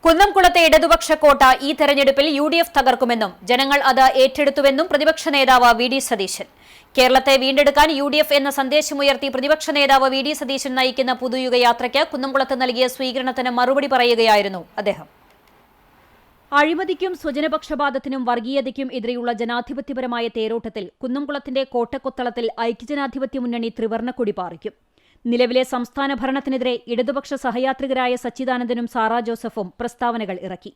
കുന്നംകുളത്തെ ഇടതുപക്ഷ കോട്ട ഈ തെരഞ്ഞെടുപ്പിൽ UDF തകർക്കുമെന്നും ജനങ്ങൾ അത് ഏറ്റെടുത്തുവെന്നും പ്രതിപക്ഷ നേതാവ് വി ഡി സതീശൻ. കേരളത്തെ വീണ്ടെടുക്കാൻ UDF എന്ന സന്ദേശമുയർത്തി പ്രതിപക്ഷ നേതാവ് വി ഡി സതീശൻ നയിക്കുന്ന പുതുയുഗ യാത്രയ്ക്ക് കുന്നംകുളത്ത് നൽകിയ സ്വീകരണത്തിന് മറുപടി പറയുകയായിരുന്നു അദ്ദേഹം. അഴിമതിക്കും സ്വജനപക്ഷപാതത്തിനും വർഗീയതയ്ക്കും എതിരെയുള്ള ജനാധിപത്യപരമായ തേരോട്ടത്തിൽ കുന്നംകുളത്തിന്റെ കോട്ടക്കൊത്തളത്തിൽ ഐക്യജനാധിപത്യ മുന്നണി ത്രിവർണ്ണക്കൊടി പാറിക്കും. നിലവിലെ സംസ്ഥാന ഭരണത്തിനെതിരെ ഇടതുപക്ഷ സഹയാത്രികരായ സച്ചിദാനന്ദനും സാറാ ജോസഫും പ്രസ്താവനകൾ ഇറക്കി.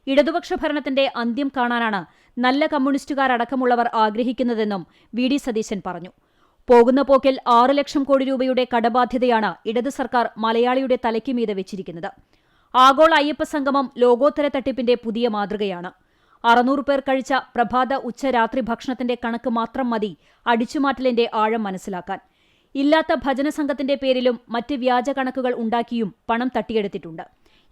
ഇടതുപക്ഷ ഭരണത്തിന്റെ അന്ത്യം കാണാനാണ് നല്ല കമ്മ്യൂണിസ്റ്റുകാരടക്കമുള്ളവർ ആഗ്രഹിക്കുന്നതെന്നും വി ഡി സതീശൻ പറഞ്ഞു. പോകുന്ന പോക്കിൽ 6 ലക്ഷം കോടി രൂപയുടെ കടബാധ്യതയാണ് ഇടത് സർക്കാർ മലയാളിയുടെ തലയ്ക്ക് മീതെ വെച്ചിരിക്കുന്നത്. ആഗോള അയ്യപ്പ സംഗമം ലോകോത്തര തട്ടിപ്പിന്റെ പുതിയ മാതൃകയാണ്. 600 പേർ കഴിച്ച പ്രഭാത ഉച്ചരാത്രി ഭക്ഷണത്തിന്റെ കണക്ക് മാത്രം മതി അടിച്ചുമാറ്റലിന്റെ ആഴം മനസ്സിലാക്കാൻ. ഇല്ലാത്ത ഭജന സംഘത്തിന്റെ പേരിലും മറ്റ് വ്യാജ കണക്കുകൾ ഉണ്ടാക്കിയും പണം തട്ടിയെടുത്തിട്ടുണ്ട്.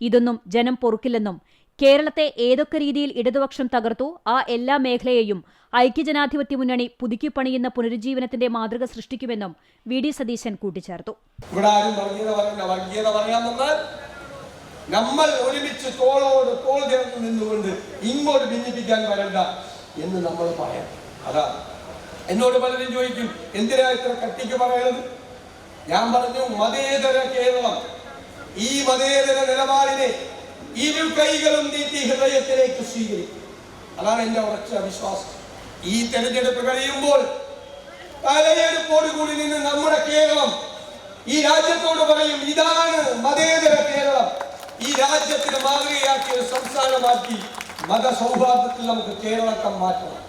ഇതൊന്നും ജനം പൊറുക്കില്ലെന്നും കേരളത്തെ ഏതൊക്കെ രീതിയിൽ ഇടതുപക്ഷം തകർത്തു ആ എല്ലാ മേഖലയെയും ഐക്യജനാധിപത്യ മുന്നണി പുതുക്കിപ്പണിയുന്ന പുനരുജ്ജീവനത്തിന്റെ മാതൃക സൃഷ്ടിക്കുമെന്നും വി ഡി സതീശൻ കൂട്ടിച്ചേർത്തു. നമ്മൾ ഒരുമിച്ച് തോളോട് തോൾ ചേർന്ന് നിന്നുകൊണ്ട് ഇങ്ങോട്ട് ഭിന്നിപ്പിക്കാൻ വരണ്ട എന്ന് നമ്മൾ പറയാം. അതാ എന്നോട് പലരും ചോദിക്കും, എന്തിനാ ഇത്ര കട്ടിക്ക് പറയുന്നത്? ഞാൻ പറഞ്ഞു, മതേതര കേരളം ഈ മതേതര നിലപാടിനെ ഇരു കൈകളും നീട്ടി ഹൃദയത്തിലേക്ക് സ്വീകരിക്കും. അതാണ് എന്റെ ഉറച്ച വിശ്വാസം. ഈ തെരഞ്ഞെടുപ്പ് കഴിയുമ്പോൾ തലയെടുപ്പോടുകൂടി നിന്ന് നമ്മുടെ കേരളം ഈ രാജ്യത്തോട് പറയും, ഇതാണ് മതേതര കേരളം. ഈ രാജ്യത്തിന് മാതൃകയാക്കിയ ഒരു സംസ്ഥാനമാക്കി മതസൗഹാർദ്ദത്തിൽ നമുക്ക് കേരളത്തെ മാറ്റണം.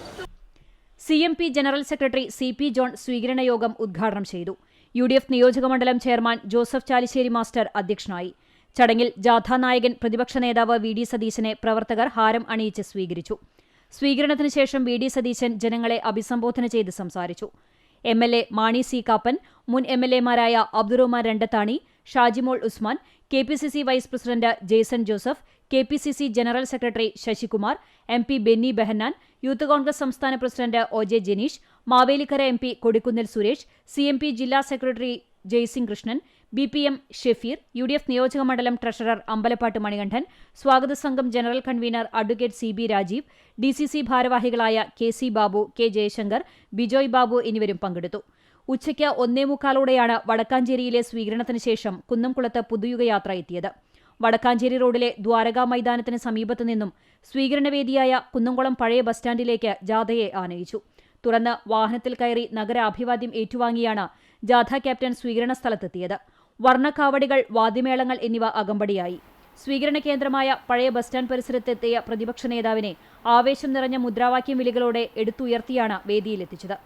CMP general secretary CP John സ്വീകരണ യോഗം ഉദ്ഘാടനം ചെയ്തു. UDF നിയോജകമണ്ഡലം ചെയർമാൻ ജോസഫ് ചാലിശ്ശേരി മാസ്റ്റർ അധ്യക്ഷനായി. ചടങ്ങിൽ ജാഥാനായകൻ പ്രതിപക്ഷ നേതാവ് വി ഡി സതീശനെ പ്രവർത്തകർ ഹാരം അണിയിച്ച് സ്വീകരിച്ചു. സ്വീകരണത്തിന് ശേഷം വി ഡി സതീശൻ ജനങ്ങളെ അഭിസംബോധന ചെയ്ത് സംസാരിച്ചു. MLA മാണി സി കാപ്പൻ, മുൻ MLAമാരായ Abdurahman Randathani, Shajimol Usman, KPCC vice president Jaison Joseph, KPCC general secretary Sasikumar, MP Benny Behanan, youth Congress സംസ്ഥാന president OJ Janeesh, Mavelikkara MP Kodikunnil Suresh, CMP ജില്ലാ secretary Jaisingh Krishnan, BPM Shefeer, UDF നിയോജകമണ്ഡലം ട്രഷറർ അമ്പലപ്പാട്ട് മണികണ്ഠൻ, സ്വാഗത സംഘം general convener advocate CB Rajeev, DCC ഭാരവാഹികളായ KC ബാബു, K ജയശങ്കർ, ബിജോയ് ബാബു എന്നിവരും പങ്കെടുത്തു. ഉച്ചയ്ക്ക് 1:45 വടക്കാഞ്ചേരിയിലെ സ്വീകരണത്തിന് ശേഷം കുന്നംകുളത്ത് പുതുയുഗയാത്ര എത്തിയത്. വടക്കാഞ്ചേരി റോഡിലെ ദ്വാരകാ മൈതാനത്തിന് സമീപത്തു നിന്നും സ്വീകരണവേദിയായ കുന്നംകുളം പഴയ ബസ് സ്റ്റാൻഡിലേക്ക് ജാഥയെ ആനയിച്ചു. തുറന്ന് വാഹനത്തിൽ കയറി നഗര അഭിവാദ്യം ഏറ്റുവാങ്ങിയാണ് ജാഥ ക്യാപ്റ്റൻ സ്വീകരണ സ്ഥലത്തെത്തിയത്. വർണ്ണക്കാവടികൾ, വാദ്യമേളങ്ങൾ എന്നിവ അകമ്പടിയായി. സ്വീകരണ കേന്ദ്രമായ പഴയ ബസ് സ്റ്റാൻഡ് പരിസരത്തെത്തിയ പ്രതിപക്ഷ നേതാവിനെ ആവേശം നിറഞ്ഞ മുദ്രാവാക്യം വിളികളോടെ എടുത്തുയർത്തിയാണ് വേദിയിലെത്തിച്ചത്.